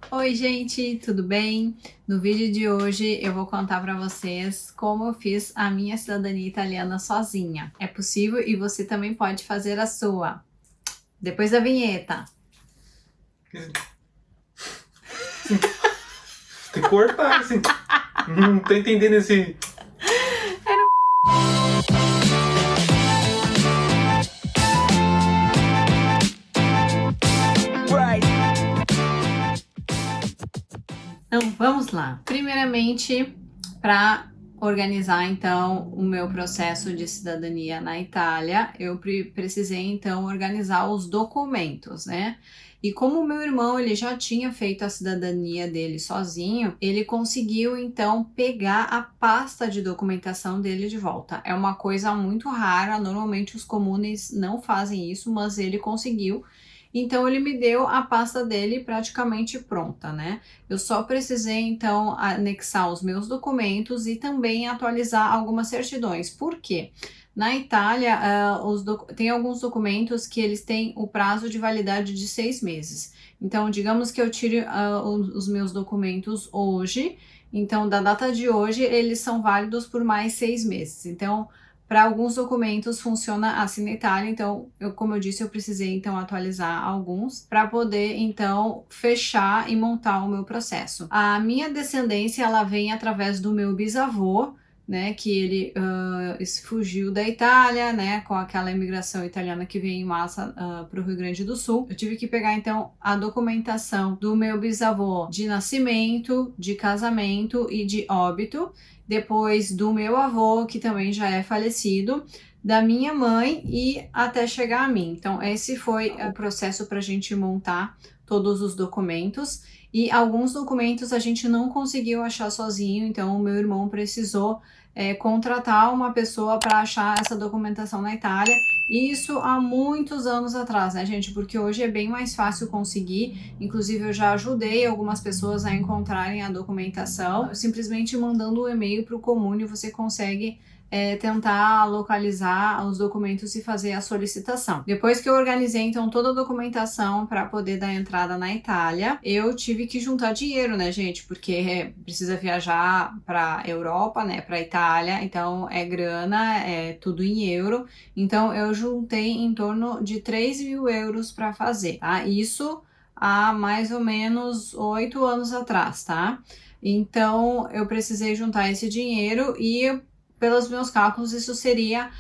Oi, gente, tudo bem? No vídeo de hoje eu vou contar para vocês como eu fiz a minha cidadania italiana sozinha. É possível e você também pode fazer a sua. Depois da vinheta. Tem que cortar, assim. Não tô entendendo esse. Então, vamos lá. Primeiramente, para organizar então o meu processo de cidadania na Itália, eu precisei então organizar os documentos, né? E como o meu irmão ele já tinha feito a cidadania dele sozinho, ele conseguiu então pegar a pasta de documentação dele de volta. É uma coisa muito rara, normalmente os comunes não fazem isso, mas ele conseguiu. Então ele me deu a pasta dele praticamente pronta, né? Eu só precisei então anexar os meus documentos e também atualizar algumas certidões. Por quê? Na Itália, tem alguns documentos que eles têm o prazo de validade de 6 meses. Então, digamos que eu tire os meus documentos hoje, então da data de hoje eles são válidos por mais 6 meses. Então, para alguns documentos funciona assim na Itália, então como eu disse, eu precisei então atualizar alguns para poder então fechar e montar o meu processo. A minha descendência ela vem através do meu bisavô, né, que ele fugiu da Itália, né, com aquela imigração italiana que veio em massa para o Rio Grande do Sul. Eu tive que pegar então a documentação do meu bisavô de nascimento, de casamento e de óbito, depois do meu avô, que também já é falecido, da minha mãe e até chegar a mim. Então, esse foi o processo para a gente montar todos os documentos. E alguns documentos a gente não conseguiu achar sozinho, então o meu irmão precisou contratar uma pessoa para achar essa documentação na Itália. Isso há muitos anos atrás, né, gente? Porque hoje é bem mais fácil conseguir. Inclusive, eu já ajudei algumas pessoas a encontrarem a documentação. Simplesmente mandando um e-mail para o Comune, você consegue tentar localizar os documentos e fazer a solicitação. Depois que eu organizei então toda a documentação para poder dar entrada na Itália, eu tive que juntar dinheiro, né, gente? Porque precisa viajar para Europa, né, para Itália, então é grana, é tudo em euro. Então eu juntei em torno de 3.000 euros para fazer, tá? Isso há mais ou menos 8 anos atrás, tá? Então eu precisei juntar esse dinheiro e pelos meus cálculos, isso seria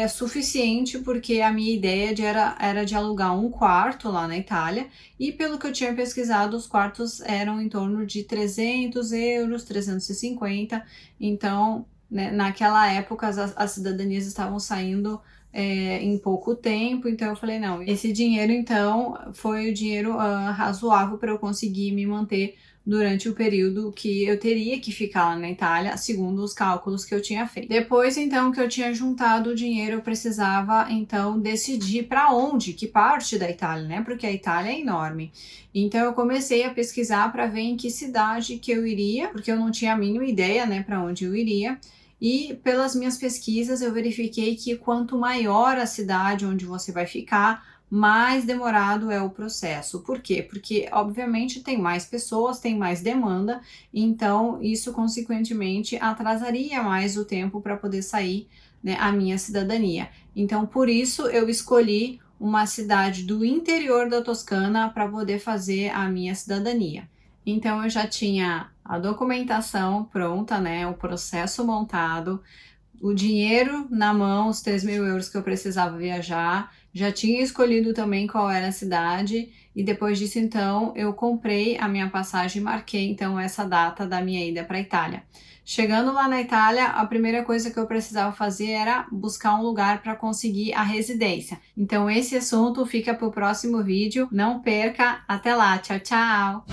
suficiente, porque a minha ideia era de alugar um quarto lá na Itália, e pelo que eu tinha pesquisado, os quartos eram em torno de 300 euros, 350, então, né, naquela época as cidadanias estavam saindo em pouco tempo, então eu falei, não, esse dinheiro então foi o dinheiro razoável para eu conseguir me manter durante o período que eu teria que ficar lá na Itália, segundo os cálculos que eu tinha feito. Depois, então, que eu tinha juntado o dinheiro, eu precisava, então, decidir para onde, que parte da Itália, né? Porque a Itália é enorme. Então, eu comecei a pesquisar para ver em que cidade que eu iria, porque eu não tinha a mínima ideia, né, para onde eu iria. E pelas minhas pesquisas, eu verifiquei que quanto maior a cidade onde você vai ficar, mais demorado é o processo. Por quê? Porque, obviamente, tem mais pessoas, tem mais demanda, então isso, consequentemente, atrasaria mais o tempo para poder sair, né, a minha cidadania. Então, por isso, eu escolhi uma cidade do interior da Toscana para poder fazer a minha cidadania. Então, eu já tinha a documentação pronta, né, o processo montado, o dinheiro na mão, os 3.000 euros que eu precisava viajar, já tinha escolhido também qual era a cidade, e depois disso então eu comprei a minha passagem e marquei então essa data da minha ida para a Itália. Chegando lá na Itália, a primeira coisa que eu precisava fazer era buscar um lugar para conseguir a residência. Então esse assunto fica para o próximo vídeo, não perca, até lá, tchau, tchau!